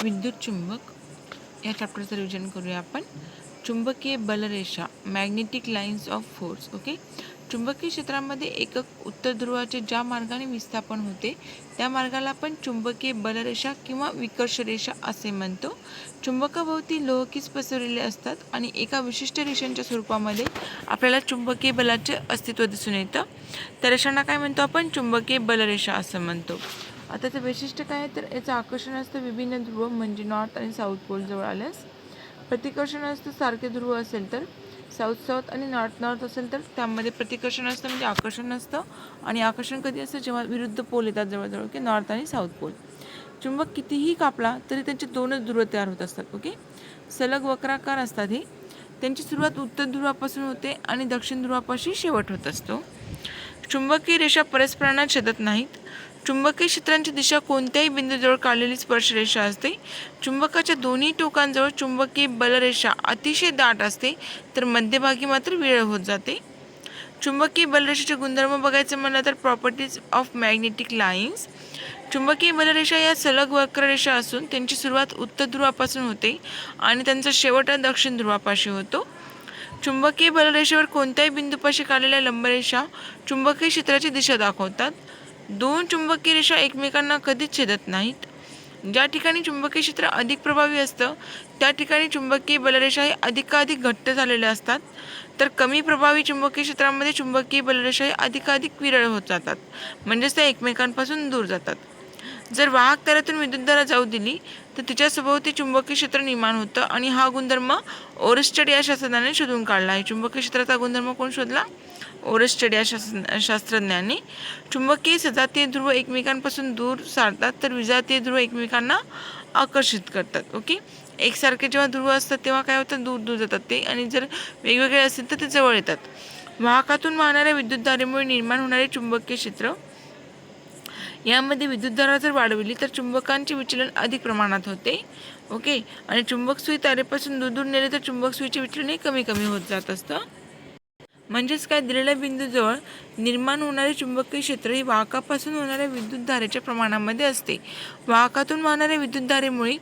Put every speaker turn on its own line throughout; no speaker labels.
विद्युत चुंबक या चॅप्टरचं रिव्हिजन करूया आपण. चुंबकीय बलरेषा, magnetic lines of force. Okay, चुंबकीय क्षेत्रामध्ये एकक उत्तर ध्रुवाचे ज्या मार्गाने विस्थापन होते त्या मार्गाला आपण चुंबकीय बलरेषा किंवा विकर्ष रेषा असे म्हणतो. चुंबकाभोवती लोहकीच पसरलेले असतात आणि एका विशिष्ट रेषांच्या स्वरूपामध्ये आपल्याला चुंबकीय बलाचे अस्तित्व दिसून येतं. त्या रेषांना काय म्हणतो आपण? चुंबकीय बलरेषा असं म्हणतो. आता त्याचं वैशिष्ट्य काय आहे तर याचं आकर्षण असतं विभिन्न ध्रुव म्हणजे नॉर्थ आणि साऊथ पोल जवळ आल्यास. प्रतिकर्षण असतं सारखे ध्रुव असेल तर. साऊथ साऊथ आणि नॉर्थ नॉर्थ असेल तर त्यामध्ये प्रतिकर्षण असतं म्हणजे आकर्षण नसतं. आणि आकर्षण कधी असतं? जेव्हा विरुद्ध पोल येतात जवळजवळ, की नॉर्थ आणि साऊथ पोल. चुंबक कितीही कापला तरी त्यांचे दोनच ध्रुव तयार होत असतात. ओके, सलग वक्राकार असतात हे. त्यांची सुरुवात उत्तर ध्रुवापासून होते आणि दक्षिण ध्रुवापाशी शेवट होत असतो. चुंबकीय रेषा परस्परांना छेदत नाहीत. चुंबकीय क्षेत्रांची दिशा कोणत्याही बिंदूजवळ काढलेली स्पर्शरेषा असते. चुंबकाच्या दोन्ही टोकांजवळ चुंबकीय बलरेषा अतिशय दाट असते तर मध्यभागी मात्र विरळ होत जाते. चुंबकीय बलरेषेचे गुणधर्म बघायचे म्हणलं तर प्रॉपर्टीज ऑफ मॅग्नेटिक लाईन्स. चुंबकीय बलरेषा या सलग वक्ररेषा असून त्यांची सुरुवात उत्तर ध्रुवापासून होते आणि त्यांचा शेवट दक्षिण ध्रुवापाशी होतो. चुंबकीय बलरेषेवर कोणत्याही बिंदूपाशी काढलेल्या लंबरेषा चुंबकीय क्षेत्राची दिशा दाखवतात. दोन चुंबकीय रेषा एकमेकांना कधीच छेदत नाहीत. ज्या ठिकाणी चुंबकीय क्षेत्र अधिक प्रभावी असतं त्या ठिकाणी चुंबकीय बलरेषा हे अधिकाधिक घट्ट झालेल्या असतात, तर कमी प्रभावी चुंबकीय क्षेत्रामध्ये चुंबकीय बलरेषा हे अधिकाधिक विरळ होत जातात, म्हणजेच त्या एकमेकांपासून दूर जातात. जर वाहक ताऱ्यातून विद्युतधारा जाऊ दिली तर तिच्या सभोवती चुंबकीय क्षेत्र निर्माण होतं आणि हा गुणधर्म ओरस्टेड या शास्त्रज्ञाने शोधून काढला आहे. चुंबकीय क्षेत्राचा गुणधर्म कोण शोधला? ओरस्टेड या शास्त्रज्ञांनी. चुंबकीय सजातीय ध्रुव एकमेकांपासून दूर सारतात तर विजातीय ध्रुव एकमेकांना आकर्षित करतात. ओके, एकसारखे जेव्हा ध्रुव असतात तेव्हा काय होतं? दूर दूर जातात ते, आणि जर वेगवेगळे असतील तर ते जवळ येतात. वाहकातून वाहणाऱ्या विद्युतधारेमुळे निर्माण होणारे चुंबकीय क्षेत्र यामध्ये विद्युतधारा जर वाढवली तर चुंबकांचे विचलन अधिक प्रमाणात होते. ओके, आणि चुंबक सुई तारेपासून दूर दूर नेले तर चुंबक सुईचे विचलन कमी कमी होत जात असतं. म्हणजेच काय, दिलेल्या बिंदूजवळ निर्माण होणारे चुंबकीय क्षेत्र ही वाहकापासून होणाऱ्या विद्युतधारेच्या प्रमाणामध्ये असते. वाहकातून वाहणाऱ्या विद्युतधारेमुळे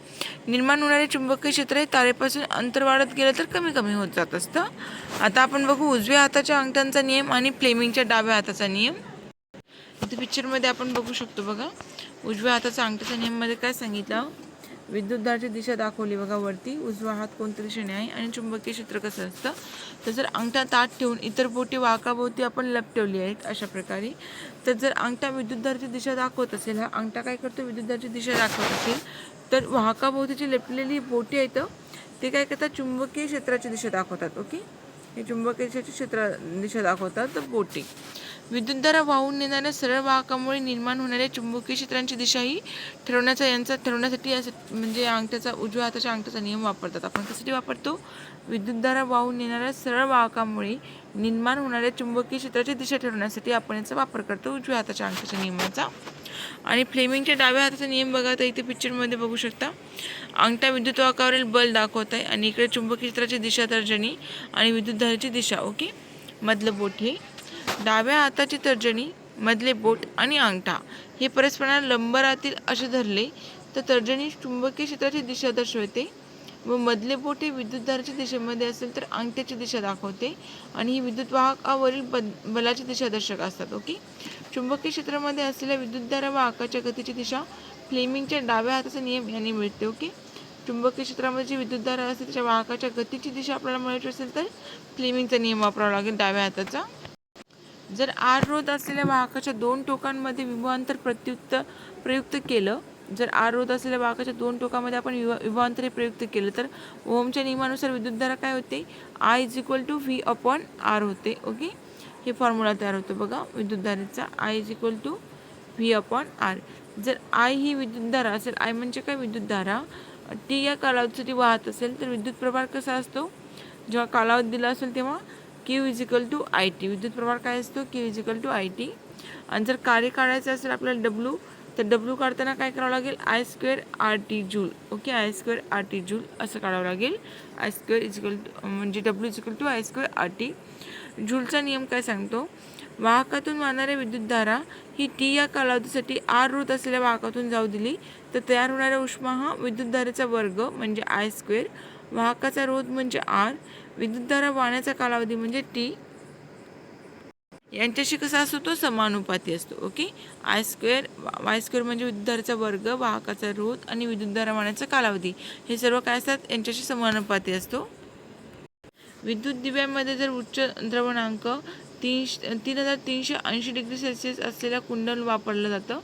निर्माण होणारे चुंबकीय क्षेत्र हे तारेपासून अंतर वाढत गेलं तर कमी कमी होत जात असतं. आता आपण बघू उजव्या हाताच्या अंगठ्यांचा नियम आणि फ्लेमिंगच्या डाव्या हाताचा नियम. इथे पिक्चरमध्ये आपण बघू शकतो बघा, उजव्या हाताचा अंगठ्याच्या नियममध्ये काय सांगितलं? विद्युतधारेची दिशा दाखवली बघा वरती, उजवा हात कोणत्या दिशेने आहे आणि चुंबकीय क्षेत्र कसं असतं. तर जर अंगठा ताठ ठेवून इतर बोटी वाहकाभोवती आपण लपटवली आहेत अशा प्रकारे, तर जर अंगठा विद्युतधारेची दिशा दाखवत असेल, हा अंगठा काय करतो? विद्युतधारेची दिशा दाखवत असेल तर वाहकाभोवतीची लपलेली बोटी आहेत ते काय करतात? चुंबकीय क्षेत्राची दिशा दाखवतात. ओके, हे चुंबकीय क्षेत्र दिशा दाखवतात बोटी. विद्युतधारा वाहून नेणाऱ्या सरळ वाहकामुळे निर्माण होणाऱ्या चुंबकीय क्षेत्रांची दिशा ही ठरवण्यासाठी म्हणजे अंगठ्याचा, उजव्या हाताच्या अंगठ्याचा नियम वापरतात. आपण कशासाठी वापरतो? विद्युतधारा वाहून नेणाऱ्या सरळ वाहकामुळे निर्माण होणाऱ्या चुंबकीय क्षेत्राची दिशा ठरवण्यासाठी आपण याचा वापर करतो, उजव्या हाताच्या अंगठ्याच्या नियमाचा. आणि फ्लेमिंगच्या डाव्या हाताचा नियम बघा, तर इथे पिक्चरमध्ये बघू शकता. अंगठा विद्युतवाहकावरील बल दाखवत आहे आणि इकडे चुंबकीय क्षेत्राची दिशा तर्जनी आणि विद्युतधारेची दिशा. ओके, मधलं बोट हे. डाव्या हाताची तर्जनी, मधले बोट आणि अंगठा हे परस्परांना लंब राहतील असे धरले तर तर्जनी चुंबकीय क्षेत्राची दिशा दर्शवते व मधले बोट हे विद्युतधारेच्या दिशेमध्ये असेल तर अंगठ्याची दिशा दाखवते आणि ही विद्युतवाहकावरील बलाची दिशा दर्शक असतात. ओके, चुंबकीय क्षेत्रामध्ये असलेल्या विद्युतधारा वाहकाच्या गतीची दिशा फ्लेमिंगच्या डाव्या हाताचा नियम याने मिळते. ओके, चुंबकीय क्षेत्रामध्ये जी विद्युतधारा असते त्याच्या वाहकाच्या गतीची दिशा आपल्याला मिळायची असेल तर फ्लेमिंगचा नियम वापरावा लागेल डाव्या हाताचा. जर आर रोध असलेल्या वाहकाच्या दोन टोकांमध्ये विभवांतर प्रयुक्त केलं, जर आर रोध असलेल्या वाहकाच्या दोन टोकांमध्ये आपण विभवांतर प्रयुक्त केलं तर ओहमच्या नियमानुसार विद्युतधारा काय होते? I = V/R होते. ओके, हे फॉर्म्युला तयार होतो बघा विद्युतधारेचा, I = V/R. जर I ही विद्युतधारा असेल, I म्हणजे काय? विद्युतधारा. T या कालावधीसाठी वाहत असेल तर विद्युत प्रभार कसा असतो? जेव्हा कालावधी दिला असेल तेव्हा Q = IT. विद्युत प्रभार काय असतो? Q = IT. आणि जर कार्य काढायचं असेल आपल्याला W, तर W काढताना काय करावं लागेल? I² RT joule. Okay, I² RT joule असं काढावं लागेल. I² म्हणजे W = I² RT. जूलचा नियम काय सांगतो? वाहकातून वाहणाऱ्या विद्युतधारा ही टी या कालावधीसाठी आर रोध असलेल्या वाहकातून जाऊ दिली तर तयार होणारा उष्मा हा विद्युतधारेचा वर्ग म्हणजे आय स्क्वेअर, वाहकाचा रोध म्हणजे आर, विद्युतधारा वाहण्याचा कालावधी म्हणजे टी यांच्याशी कसा असतो तो समानुपाती असतो. Okay, I square Y square म्हणजे विद्युतधारेचा वर्ग, वाहकाचा रोध आणि विद्युतधारा वाहण्याचा कालावधी हे सर्व काय असतात यांच्याशी समानुपाती असतो. विद्युत दिव्यामध्ये जर उच्च द्रवणांक 3380 डिग्री सेल्सिअस असलेल्या कुंडल वापरलं जातं,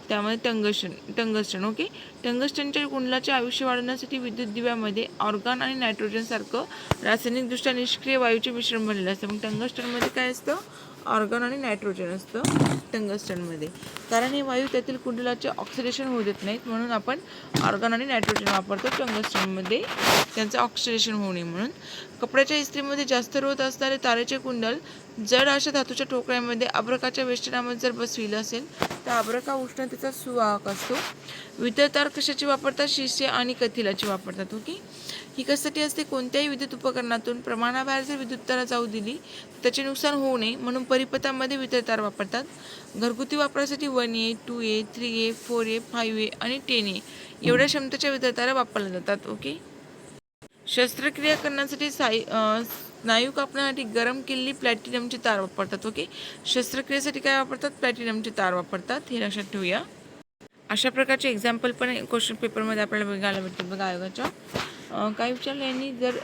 त्यामध्ये टंगस्टन. ओके, टंगस्टनच्या कुंडलाचे आयुष्य वाढवण्यासाठी विद्युत दिव्यामध्ये ऑर्गॉन आणि नायट्रोजन सारखं रासायनिकदृष्ट्या निष्क्रिय वायूचे मिश्रण बनलेलं असतं. मग टंगस्टनमध्ये काय असतं, ऑर्गॉन आणि नायट्रोजन असतं टंगस्टनमध्ये, कारण हे वायू त्यातील कुंडलाचे ऑक्सिडेशन होऊ देत नाहीत, म्हणून आपण ऑर्गॉन आणि नायट्रोजन वापरतो टंगस्टनमध्ये, त्यांचं ऑक्सिडेशन होऊ नये म्हणून. कपड्याच्या इस्त्रीमध्ये जास्त रोध असणारे तारेचे कुंडल जड अशा धातूच्या ठोकळ्यामध्ये अब्रकाच्या वेष्टनामध्ये जर बसविलं असेल तर अब्रका उष्णतेचा सुवाहक असतो. वितळतार कशाची वापरतात, शिस्य आणि कथिलाची वापरतात. ओके, ही कशासाठी असते, कोणत्याही विद्युत उपकरणातून प्रमाणाबाहेर जर विद्युतधारा जाऊ दिली तर त्याचे नुकसान होऊ नये म्हणून परिपथामध्ये वितळतार वापरतात. घरगुती वापरासाठी 1A 2A 3A 4A 5A आणि 10A एवढ्या क्षमतेच्या वितळतारा वापरल्या जातात. ओके, शस्त्रक्रिया करण्यासाठी स्नायू कापण्यासाठी गरम केलेली प्लॅटिनमची तार वापरतात. ओके, शस्त्रक्रियेसाठी काय वापरतात, प्लॅटिनमची तार वापरतात, हे लक्षात ठेवूया. अशा प्रकारचे एक्झाम्पल पण क्वेश्चन पेपरमध्ये आपल्याला बघायला भेटतात बघा आयोगाच्या. काय विचारलं यांनी, जर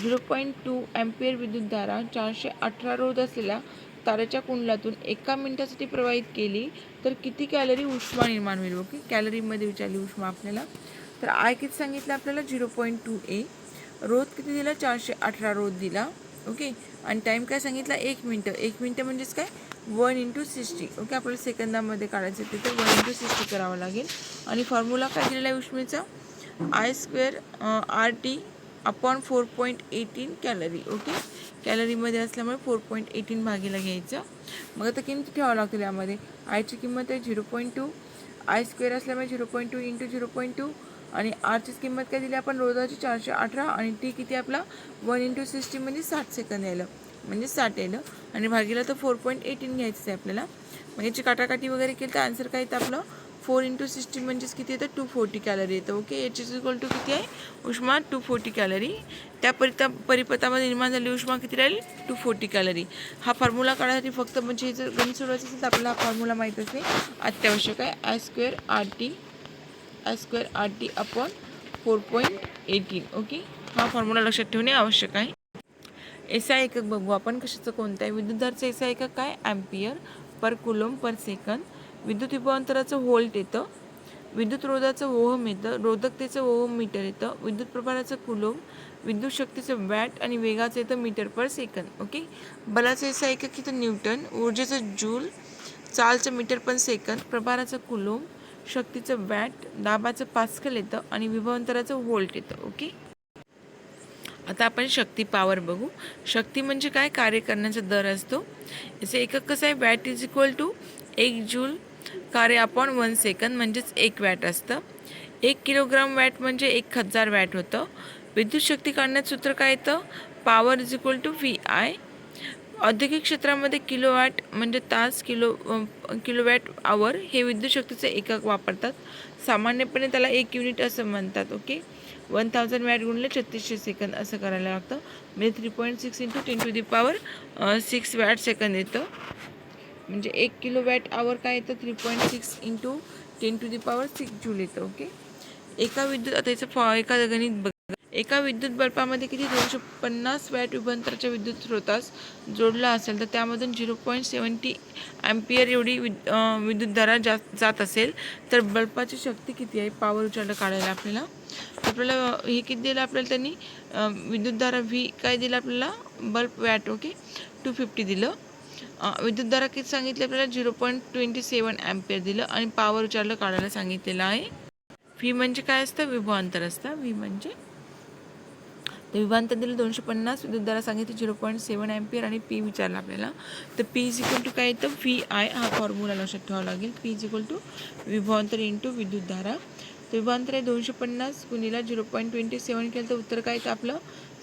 0.2 अँपिअर विद्युतधारा 418 रोध असलेल्या तारेच्या कुंडलातून 1 मिनिटासाठी प्रवाहित केली तर किती कॅलरी उष्मा निर्माण होईल. ओके, कॅलरीमध्ये विचारली उष्मा आपल्याला. तर आय किती सांगितलं आपल्याला, 0.2A. रोध किती दिला, 418 रोध दिला. ओके, आणि टाईम काय सांगितला, 1 मिनिटं. 1 मिनिटं म्हणजेच काय, 1/60. ओके, आपल्याला सेकंदामध्ये काढायचं ते तर 1/60 करावं लागेल. आणि फॉर्म्युला काय दिलेला आहे उष्मेचा, I square RT upon 4.18 calorie. Okay, कॅलरीमध्ये असल्यामुळे 4.18 भागीला घ्यायचं. मग आता किंमत ठेवावं लागतील यामध्ये. आयची किंमत आहे 0.2, आय स्क्वेअर असल्यामुळे 0.2 इंटू 0.2 आणि आरची किंमत काय दिली आपण, रोधाची 418 आणि टी किती आपला 1/60 म्हणजे 60 सेकंद यायला, म्हणजे 60 यायला आणि भागीला तर 4.18 घ्यायचं आहे आपल्याला. मग याची काटाकाटी वगैरे केली तर आन्सर काय येतं आपलं, 4×60 म्हणजेच किती येतं, 240 कॅलरी येतं. ओके, याची इक्वल टू किती आहे उष्मा, 240 कॅलरी. त्या परिपथामध्ये निर्माण झालेली उष्मा किती राहील, 240 कॅलरी. हा फॉर्म्युला काढायसाठी फक्त म्हणजे हे जर गणित सोडवायचं असेल तर आपल्याला हा फॉर्म्युला माहीत असणे अत्यावश्यक आहे. I square RT upon 4.18. Okay, हा फॉर्म्युला लक्षात ठेवणे आवश्यक आहे. एसआय एकक बघू आपण कशाचं, कोणतं आहे, विद्युतधारेचं एसआय एकक काय, अँपियर पर कुलोम पर सेकंद. विद्युत विभवांतराचं व्होल्ट येतं, विद्युत रोधाचं ओहम येतं, रोधकतेचं ओहम मीटर येतं, विद्युत प्रभाराचं कुलोम, विद्युत शक्तीचं वॅट आणि वेगाचं येतं मीटर पर सेकंद. ओके, बलाचं एसआय एकक येतं न्यूटन, ऊर्जेचं जूल, चालचं मीटर पर सेकंद, प्रभाराचं कुलोम, शक्तीचं वॅट, दाबाचं पास्कल येतं आणि विभवांतराचं व्होल्ट येतं. ओके, आता आपण शक्ती पॉवर बघू. शक्ती म्हणजे काय, कार्य करण्याचा दर असतो. याचं एकक कसं आहे, watt is equal to 1 joule कार्य अपॉन 1 सेकंद म्हणजेच 1 वॅट असतं. 1 किलोग्राम वॅट म्हणजे 1000 वॅट होतं. विद्युत शक्ती काढण्याचं सूत्र काय येतं, power is equal to VI. औद्योगिक क्षेत्रामध्ये किलोवॅट म्हणजे तास, किलोवॅट आवर हे विद्युत शक्तीचे एकक वापरतात. सामान्यपणे त्याला 1 युनिट असं म्हणतात. ओके, 1000 वॅट गुणिले 3600 सेकंद असं करायला लागतं, म्हणजे 3.6 इंटू 10⁻6 वॅट सेकंद येतं. म्हणजे 1 किलोवॅट आवर काय येतं, 3.6 इंटू 10⁻6 जूल येतं. ओके, एका विद्युत, आता याचं एका गणित बघा, एका विद्युत बल्बामध्ये किती 250 वॅट विभवांतराच्या विद्युत स्रोतास जोडला असेल तर त्यामधून 0.70 अँपियर एवढी विद्युतधारा जात असेल तर बल्बाची शक्ती किती आहे, पॉवर विचारलं काढायला आपल्याला. आपल्याला हे किती दिलं आपल्याला त्यांनी, विद्युतधारा V काय दिलं आपल्याला, बल्ब वॅट. ओके, 250 दिलं. विद्युतधारा किती सांगितली आपल्याला, 0.27 अँपियर दिलं आणि पॉवर विचारलं काढायला सांगितलेलं आहे. V म्हणजे काय असतं, विभवांतर असतं. V म्हणजे विभवांतर दिलं 250, विद्युतधारा सांगितली 0.7 अँपियर आणि P विचारलं आपल्याला. तर P इज इक्वल टू काय येतं, VI. हा फॉर्म्युला लक्षात ठेवावा लागेल. P इज इक्वल टू विभवांतर इंटू विद्युतधारा. तर विभवांतर आहे 250 गुणिला 0.27 केलं तर उत्तर काय येतं आपलं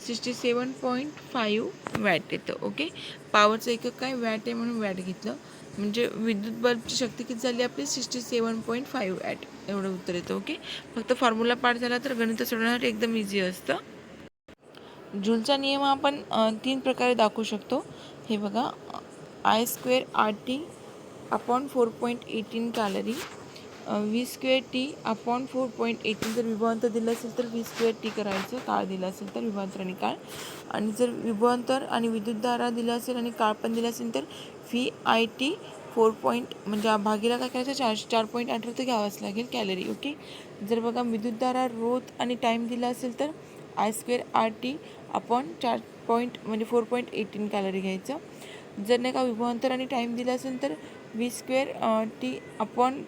67.5 वॅट येतं. ओके, पॉवरचं एकक काय वॅट आहे म्हणून वॅट घेतलं. म्हणजे विद्युत बल्बची शक्ती किती झाली आपली 67.5 वॅट एवढं उत्तर येतं. ओके, फक्त फॉर्म्युला पाठ झाला तर गणित सोडवण्यासाठी एकदम इझी असतं. जूलचा नियम आपण 3 प्रकारे दाखवू शकतो. हे बघा, I² RT upon 4.18 calorie, V² T upon 4.18. जर विभवांतर दिलं असेल तर V² T करायचं, काळ दिलं असेल तर विभवांतर आणि काळ. आणि जर विभवांतर आणि विद्युतधारा दिलं असेल आणि काळ पण दिलं असेल तर VIT 4 म्हणजे भागीला काय करायचं 4.18 तर घ्यावंच लागेल कॅलरी. ओके, जर बघा विद्युतधारा रोध आणि टाईम दिला असेल तर I² RT अपॉन 4.18 कॅलरी घ्यायचं. जर नाही का विभवांतर आणि टाईम दिला असेल तर V² T अपॉन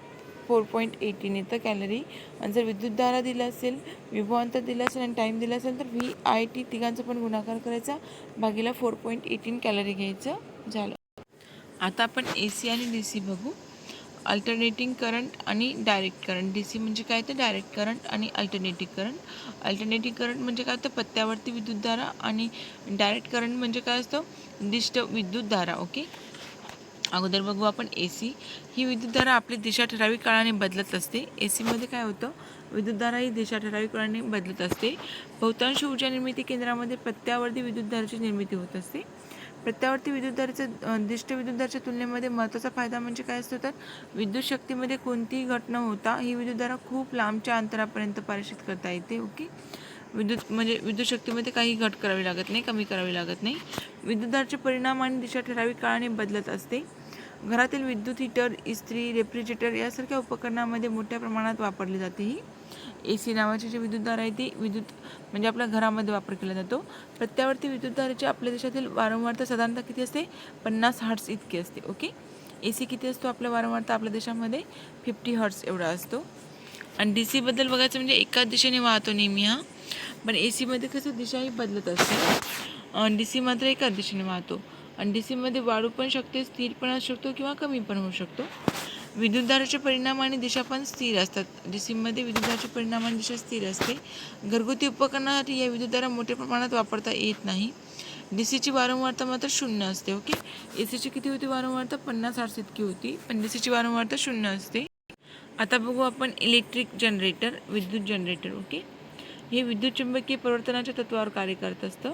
4.18 येतं कॅलरी. आणि जर विद्युतधारा दिला असेल, विभवांतर दिलं असेल आणि टाईम दिला असेल तर VIT तिघांचा पण गुणाकार करायचा, भागीला 4.18 कॅलरी घ्यायचं. झालं. आता आपण AC आणि DC बघू. अल्टरनेटिंग करंट आणि डायरेक्ट करंट. DC म्हणजे काय तर डायरेक्ट करंट आणि अल्टरनेटिंग करंट. अल्टरनेटिंग करंट म्हणजे काय तर पत्त्यावरती विद्युतधारा आणि डायरेक्ट करंट म्हणजे काय असतं दिष्ट विद्युतधारा. ओके, अगोदर बघू आपण AC. ही विद्युतधारा आपली दिशा ठराविक काळाने बदलत असते. AC मध्ये काय होतं, विद्युतधारा ही दिशा ठराविक काळाने बदलत असते. बहुतांश ऊर्जा निर्मिती केंद्रामध्ये पत्त्यावरती विद्युतधारेची निर्मिती होत असते. पत्त्यावरती विद्युतधारेचं दिष्ट विद्युतधारेच्या तुलनेमध्ये महत्त्वाचा फायदा म्हणजे काय असतो तर विद्युत शक्तीमध्ये कोणतीही घट न होता ही विद्युतधारा खूप लांबच्या अंतरापर्यंत पारेषित करता येते. ओके, विद्युत शक्तीमध्ये काही घट करावी लागत नाही, कमी करावी लागत नाही. विद्युतधारेचे परिणाम आणि दिशा ठराविक काळाने बदलत असते. घरातील विद्युत हीटर, इस्त्री, रेफ्रिजरेटर यासारख्या उपकरणामध्ये मोठ्या प्रमाणात वापरली जाते. ही AC नावाची जी विद्युतधारा आहे ती म्हणजे आपल्या घरामध्ये वापर केला जातो. पत्त्यावरती विद्युतधारेची आपल्या देशातील वारंवारता साधारणतः किती असते 50 हर्ट्ज इतकी असते. ओके, AC किती असतो आपल्या वारंवारता आपल्या देशामध्ये 50 हर्ट्ज एवढा असतो. आणि DC बद्दल बघायचं म्हणजे एकाच दिशेने वाहतो नेहमी हा, पण AC मध्ये कसं दिशाही बदलत असते. DC मात्र एकाच दिशेने वाहतो. आणि DC मध्ये वाढू पण शकते, स्थिर पण असू शकतो किंवा कमी पण होऊ शकतो. विद्युतधारेचे परिणाम आणि दिशा पण स्थिर असतात. DC मध्ये विद्युतधारेचे परिणाम आणि दिशा स्थिर असते. घरगुती उपकरणासाठी या विद्युतधारा मोठ्या प्रमाणात वापरता येत नाही. DC ची वारंवारता मात्र 0 असते. ओके, AC ची किती होती वारंवारता 50 हर्ट्ज इतकी होती, पण DC ची वारंवारता 0 असते. आता बघू आपण इलेक्ट्रिक जनरेटर, विद्युत जनरेटर. ओके, हे विद्युत चुंबकीय परिवर्तनाच्या तत्वावर कार्य करत असतं.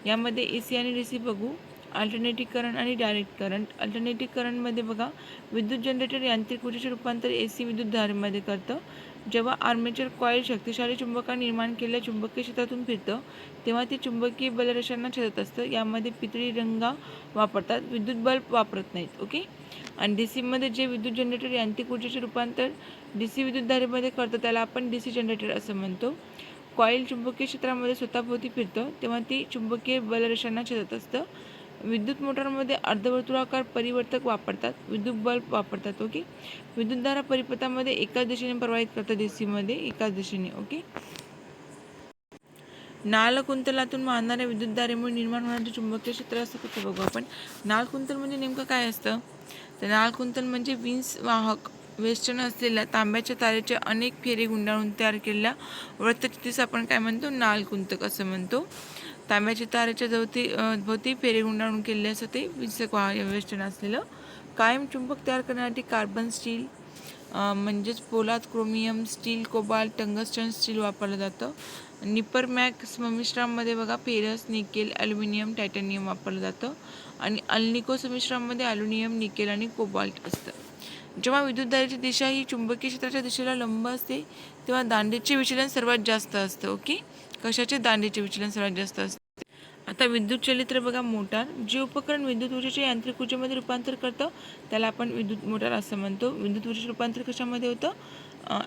यामध्ये AC आणि DC बघू. अल्टरनेटिंग करंट आणि डायरेक्ट करंट. अल्टरनेटिंग करंटमध्ये बघा विद्युत जनरेटर यांत्रिक ऊर्जेचे रूपांतर AC विद्युतधारेमध्ये करतं. जेव्हा आर्मेचर कॉईल शक्तिशाली चुंबकाने निर्माण केलेल्या चुंबकीय क्षेत्रातून फिरतं तेव्हा ते चुंबकीय बलरेषांना छेदत असतं. यामध्ये पितळी रंगा वापरतात, विद्युत बल्ब वापरत नाहीत. ओके, आणि DC मध्ये जे विद्युत जनरेटर यांत्रिक ऊर्जेचे रूपांतर DC विद्युतधारेमध्ये करतं त्याला आपण DC जनरेटर असं म्हणतो. कॉईल चुंबकीय क्षेत्रामध्ये स्वतःभोवती फिरतं तेव्हा ती चुंबकीय बलरेषांना छेदत असतं. विद्युत मोटरमध्ये अर्धवर्तुळाकार परिवर्तक वापरतात, विद्युत बल्ब वापरतात. ओके, विद्युतधारा परिपथामध्ये एकाच दिशेने प्रवाहित करतात DC मध्ये एकाच दिशेने. ओके, नाल कुंतलातून वाहणाऱ्या विद्युतधारेमुळे निर्माण होणारे चुंबकीय क्षेत्र असतं ते बघू आपण. नाल कुंतल म्हणजे नेमकं काय असतं तर नाल कुंतल म्हणजे वीज वाहक वेष्टन असलेल्या तांब्याच्या तारेचे अनेक फेरे गुंडाळून तयार केलेल्या वृत्तचित्तीस आपण काय म्हणतो नाल कुंतक असं म्हणतो. तांब्याच्या तारेच्या भोवती फेरे गुंडाळून केलेले असं ते वीज वेष्टन असलेलं. कायम चुंबक तयार करण्यासाठी कार्बन स्टील म्हणजेच पोलाद, chromium, steel, cobalt, tungsten steel वापरलं जातं. निपरमॅक संमिश्रामध्ये बघा फेरस, निकेल, ॲल्युमिनियम, टायटॅनियम वापरलं जातं. आणि अल्निको संमिश्रामध्ये ॲल्युमिनियम, निकेल आणि कोबाल्ट असतं. जेव्हा विद्युतधारेची दिशा ही चुंबकीय क्षेत्राच्या दिशेला लंब असते तेव्हा दांडीचे विचलन सर्वात जास्त असतं. ओके, कशाचे दांडीचे विचलन सर्वात जास्त असते. आता विद्युत चलित्र बघा मोटार. जे उपकरण विद्युत ऊर्जेचे यांत्रिक ऊर्जेमध्ये रूपांतर करतं त्याला आपण विद्युत मोटार असं म्हणतो. विद्युत ऊर्जेचे रूपांतर कशामध्ये होतं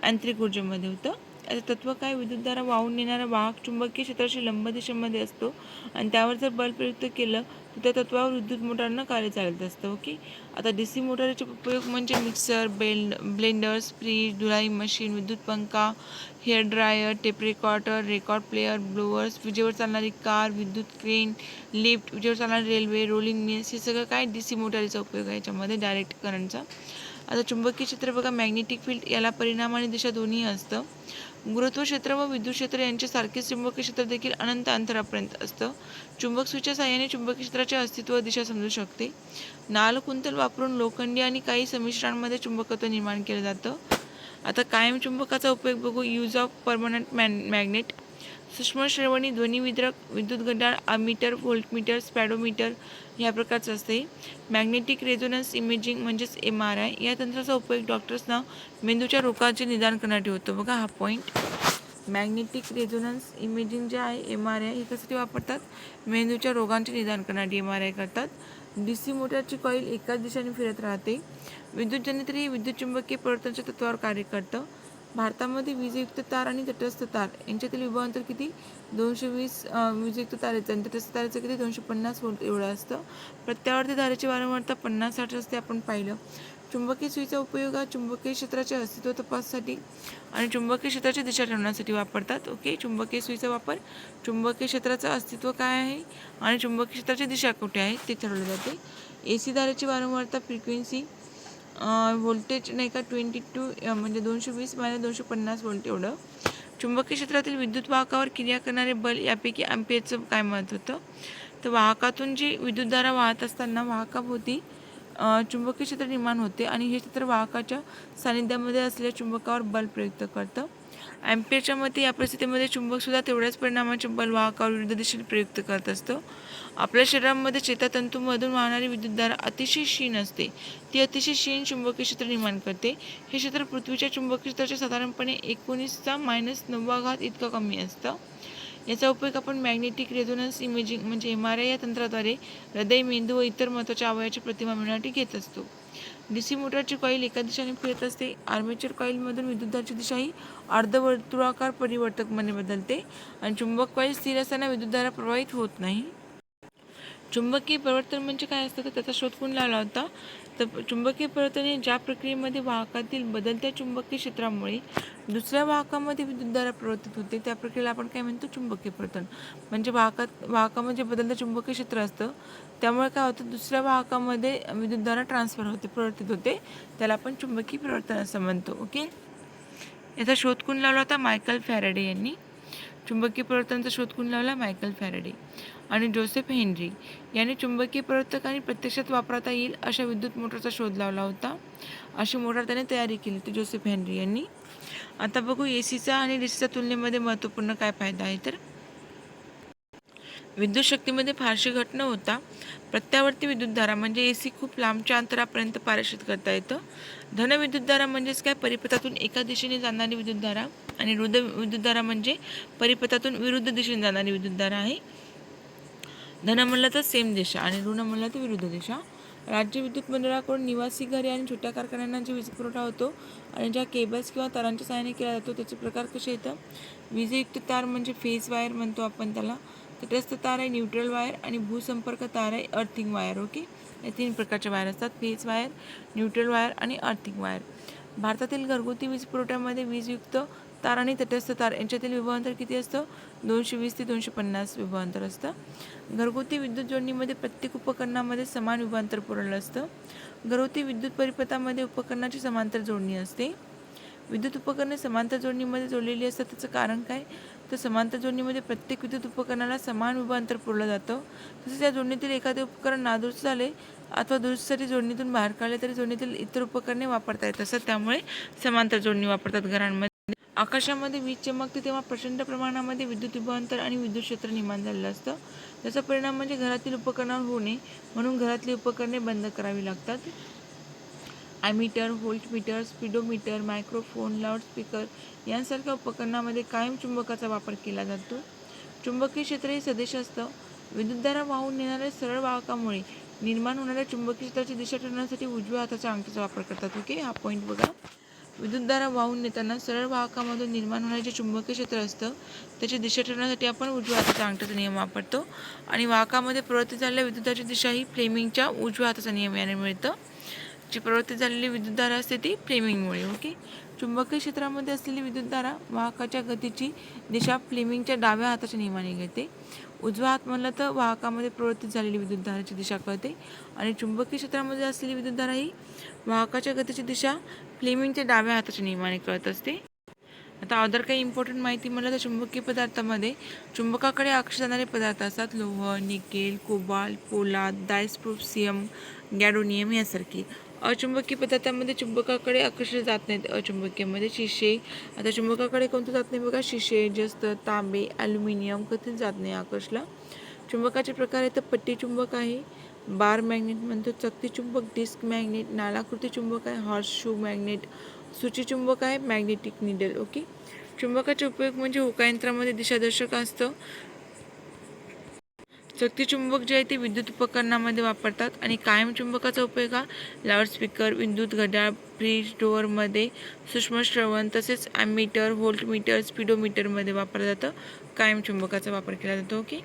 यांत्रिक ऊर्जेमध्ये होतं. याचं तत्व काय, विद्युतधारा वाहून नेणारा वाहक चुंबकीय क्षेत्राशी लंब दिशेमध्ये असतो आणि त्यावर जर बल प्रयुक्त केलं तर त्या तत्वावर विद्युत मोटारनं कार्य चालत असतं. ओके, आता DC मोटारचे उपयोग म्हणजे मिक्सर, ब्लेंडर्स, फ्रीज, धुलाई मशीन, विद्युत पंखा, hair dryer, tape recorder, record player, blowers, विजेवर चालणारी कार, विद्युत क्रेन, लिफ्ट, विजेवर चालणारी रेल्वे, रोलिंग मिल्स हे सगळं काय DC मोटारीचा उपयोग आहे याच्यामध्ये डायरेक्ट करंटचा. आता चुंबकीय क्षेत्र बघा, मॅग्नेटिक फील्ड याला परिणाम आणि दिशा दोन्ही असतं. गुरुत्व क्षेत्र व विद्युत क्षेत्र यांच्यासारखेच चुंबकीय क्षेत्र देखील अनंत अंतरापर्यंत असतं. चुंबक सुईच्या साहाय्याने चुंबकीय क्षेत्राचे अस्तित्व व दिशा समजू शकते. नाल कुंतल वापरून लोखंडी आणि काही संमिश्रांमध्ये चुंबकत्व निर्माण केलं जातं. आता कायम चुंबकाचा उपयोग बघू. Use of permanent magnet. सूक्ष्म श्रवणी, ध्वनिवितरक, विद्युत घड्याळ, अमीटर, व्होल्टमीटर, स्पॅडोमीटर या प्रकारचं असते. मॅग्नेटिक रेझोनन्स इमेजिंग म्हणजेच MRI या तंत्राचा उपयोग डॉक्टर्सना मेंदूच्या रोगाचे निदान करण्यासाठी होतो. बघा हा पॉईंट. मॅग्नेटिक रेझोनन्स इमेजिंग जे आहे MRI हे कशासाठी वापरतात? मेंदूच्या रोगांचे निदान करण्यासाठी MRI करतात. DC मोटरची कॉईल एकाच दिशेने फिरत राहते. विद्युत जनरेटर हे विद्युत चुंबकीय परिवर्तनाच्या तत्त्वावर कार्य करतं. भारतामध्ये वीजयुक्त तार आणि तटस्थ तार यांच्यातील विभवांतर किती? 220 वीजयुक्त तारेचं आणि तटस्थ तारेचं किती? 250 व्होल्ट एवढं असतं. प्रत्यावर्ती धारेची वारंवारता 50-60 असते, आपण पाहिलं. चुंबकीय सुईचा उपयोग हा चुंबकीय क्षेत्राचे अस्तित्व तपासण्यासाठी आणि चुंबकीय क्षेत्राची दिशा ठरवण्यासाठी वापरतात. ओके, चुंबकीय सुईचा वापर चुंबकीय क्षेत्राचं अस्तित्व काय आहे आणि चुंबकीय क्षेत्राची दिशा कुठे आहे ते ठरवले जाते. AC धारेची वारंवारता फ्रिक्वेन्सी व्होल्टेज नाही का 22 म्हणजे 220 - 250 व्होल्ट एवढं. चुंबकीय क्षेत्रातील विद्युत वाहकावर क्रिया करणारे बल यापैकी अँपिअरचं काय महत्त्व होतं? तर वाहकातून जी विद्युतधारा वाहत असताना वाहकाभोवती चुंबकीय क्षेत्र निर्माण होते आणि हे क्षेत्र वाहकाच्या सानिध्यामध्ये असलेल्या चुंबकावर बल प्रयुक्त करतं. अँपिअरच्या मते या परिस्थितीमध्ये चुंबकसुद्धा तेवढ्याच परिणामाचे बल वाहकावर विरुद्ध दिशेने प्रयुक्त करत असतं. आपल्या शरीरामध्ये चेतातंतूमधून वाहणारी विद्युतधारा अतिशय क्षीण असते. ती अतिशय क्षीण चुंबकीय क्षेत्र निर्माण करते. हे क्षेत्र पृथ्वीच्या चुंबकीय क्षेत्राच्या साधारणपणे 19⁻⁹ इतकं कमी असतं. याचा उपयोग आपण मॅग्नेटिक रेझोनन्स इमेजिंग म्हणजे MRI या तंत्राद्वारे हृदय, मेंदू व इतर महत्त्वाच्या अवयवाची प्रतिमा मिळवण्यासाठी घेत असतो. DC मोटरची कॉईल एका दिशेने फिरत असते. आर्मेचर कॉईलमधून विद्युतधारेची दिशा ही अर्धवर्तुळाकार परिवर्तकमध्ये बदलते आणि चुंबक कॉईल स्थिर असताना विद्युतधारा प्रवाहित होत नाही. चुंबकीय परिवर्तन म्हणजे काय असतं तर त्याचा शोध कोण लावला होता? तर चुंबकीय परिवर्तन हे ज्या प्रक्रियेमध्ये वाहकातील बदलत्या चुंबकीय क्षेत्रामुळे दुसऱ्या वाहकामध्ये विद्युतधारा प्रवर्तित होते त्या प्रक्रियेला आपण काय म्हणतो? चुंबकीय परिवर्तन. म्हणजे वाहकामध्ये बदलतं चुंबकीय क्षेत्र असतं, त्यामुळे काय होतं? दुसऱ्या वाहकामध्ये विद्युतधारा ट्रान्सफर होते, प्रवर्तित होते, त्याला आपण चुंबकीय परिवर्तन असं म्हणतो. ओके, याचा शोध कोण लावला होता? मायकल फॅरेडे यांनी. चुंबकीय परिवर्तनाचा शोध कोण लावला? Michael Faraday. आणि जोसेफ हेनरी यांनी चुंबकीय परिवर्तक आणि प्रत्यक्षात वापरता येईल अशा विद्युत मोटरचा शोध लावला होता. अशी मोटार त्याने तयारी केली होती जोसेफ हेनरी यांनी. आता बघू ACचा आणि DCच्या तुलनेमध्ये महत्त्वपूर्ण काय फायदा आहे. तर विद्युत शक्तीमध्ये फारशी घट न होता प्रत्यावर्ती विद्युतधारा म्हणजे AC खूप लांबच्या अंतरापर्यंत पारेषित करता येतं. धन विद्युतधारा म्हणजेच काय? परिपथातून एका दिशेने जाणारी विद्युतधारा आणि ऋण विद्युतधारा म्हणजे परिपथातून विरुद्ध दिशेने जाणारी विद्युतधारा आहे. धन म्हणलं तर सेम दिशा आणि ऋण म्हणलं तर विरुद्ध दिशा. राज्य विद्युत मंडळाकडून निवासी घरे आणि छोट्या कारखान्यांना जे वीज पुरवठा होतो आणि ज्या केबल्स किंवा तारांच्या सहाय्याने केला जातो त्याचे प्रकार कसे येतं? वीजयुक्त तार म्हणजे फेज वायर म्हणतो आपण त्याला. तटस्थ तार आहे न्यूट्रल वायर आणि भूसंपर्क तार आहे अर्थिंग वायर. ओके, या 3 प्रकारच्या वायर असतात: फेज वायर, न्यूट्रल वायर आणि अर्थिंग वायर. भारतातील घरगुती वीज पुरवठ्यामध्ये वीजयुक्त तार आणि तटस्थ तार यांच्यातील विभवांतर किती असतं? 220 ते 250 विभवांतर असतं. घरगुती विद्युत जोडणीमध्ये प्रत्येक उपकरणामध्ये समान विभवांतर पुरवलं असतं. घरगुती विद्युत परिपथामध्ये उपकरणाची समांतर जोडणी असते. विद्युत उपकरणे समांतर जोडणीमध्ये जोडलेली असतात. त्याचं कारण काय? तर समांतर जोडणीमध्ये प्रत्येक विद्युत उपकरणाला समान विभवांतर पुरवलं जातं. तसेच या जोडणीतील एखादे उपकरण नादुरुस्त झाले अथवा दुरुस्तीसाठी जोडणीतून बाहेर काढले तरी जोडणीतील इतर उपकरणे वापरता येत असतात. त्यामुळे समांतर जोडणी वापरतात घरांमध्ये. आकाशामध्ये वीज चमकते तेव्हा प्रचंड प्रमाणामध्ये विद्युत विभवांतर आणि विद्युत क्षेत्र निर्माण झालेलं असतं. त्याचा परिणाम म्हणजे घरातील उपकरणावर होऊ नये म्हणून घरातली उपकरणे बंद करावी लागतात. Ammeter, voltmeter, speedometer, microphone, loudspeaker यांसारख्या उपकरणामध्ये कायम चुंबकाचा वापर केला जातो. चुंबकीय क्षेत्र हे सदिश असतं. विद्युतधारा वाहून नेणाऱ्या सरळ वाहकामुळे निर्माण होणाऱ्या चुंबकीय क्षेत्राची दिशा ठरवण्यासाठी उजव्या हाताच्या अंगठ्याचा वापर करतात. ओके, हा पॉईंट बघा. विद्युतधारा वाहून नेताना सरळ वाहकामधून निर्माण होणारे जे चुंबकीय क्षेत्र असतं त्याची दिशा ठरवण्यासाठी आपण उजव्या हाताचा अंगठ्याचा नियम वापरतो आणि वाहकामध्ये प्रवर्तित झालेल्या विद्युताची दिशा ही फ्लेमिंगच्या उजव्या हाताचा नियम याने मिळतं. जी प्रवर्तित झालेली विद्युतधारा असते ती फ्लेमिंगमुळे. ओके, चुंबकीय क्षेत्रामध्ये असलेली विद्युतधारा वाहकाच्या गतीची दिशा फ्लेमिंगच्या डाव्या हाताच्या नियमाने घेते. उजवा हात म्हणलं तर वाहकामध्ये प्रवर्तित झालेली विद्युतधारेची दिशा कळते आणि चुंबकीय क्षेत्रामध्ये असलेली विद्युतधारा ही वाहकाच्या गतीची दिशा फ्लेमिंगच्या डाव्या हाताच्या नियमाने कळत असते. आता अदर काही इम्पॉर्टंट माहिती म्हणलं तर चुंबकीय पदार्थामध्ये चुंबकाकडे आकर्षित जाणारे पदार्थ असतात लोह, निकेल, कोबाल्ट, पोलाद, डायस्प्रोसियम, गॅडोनियम यासारखी. अचुंबकीय पदार्थांमध्ये चुंबकाकडे आकर्षित जात नाहीत. अचुंबकीयमध्ये शिशे, आता चुंबकाकडे कोणतं जात नाही बघा, शिशे, जस्त, तांबे, ॲल्युमिनियम कधीच जात नाही आकर्षला. चुंबकाचे प्रकार आहेत, पट्टी चुंबक आहे, बार मॅग्नेट म्हणतो, चकती चुंबक, डिस्क मॅग्नेट, नालाकृती चुंबक आहे, हॉर्सशू मॅग्नेट, सूची चुंबक आहे, मॅग्नेटिक निडल. ओके. चुंबकाचे उपयोग म्हणजे होकायंत्रामध्ये दिशादर्शक असतं. चकती चुंबक जे आहे ते विद्युत उपकरणामध्ये वापरतात आणि कायम चुंबकाचा उपयोग हा लाऊडस्पीकर, विद्युत घड्याळ, फ्रीज डोअरमध्ये, सूक्ष्मश्रवण तसेच ॲमीटर, व्होल्टमीटर, स्पीडोमीटरमध्ये वापरलं जातं. कायम चुंबकाचा वापर केला जातो. ओके.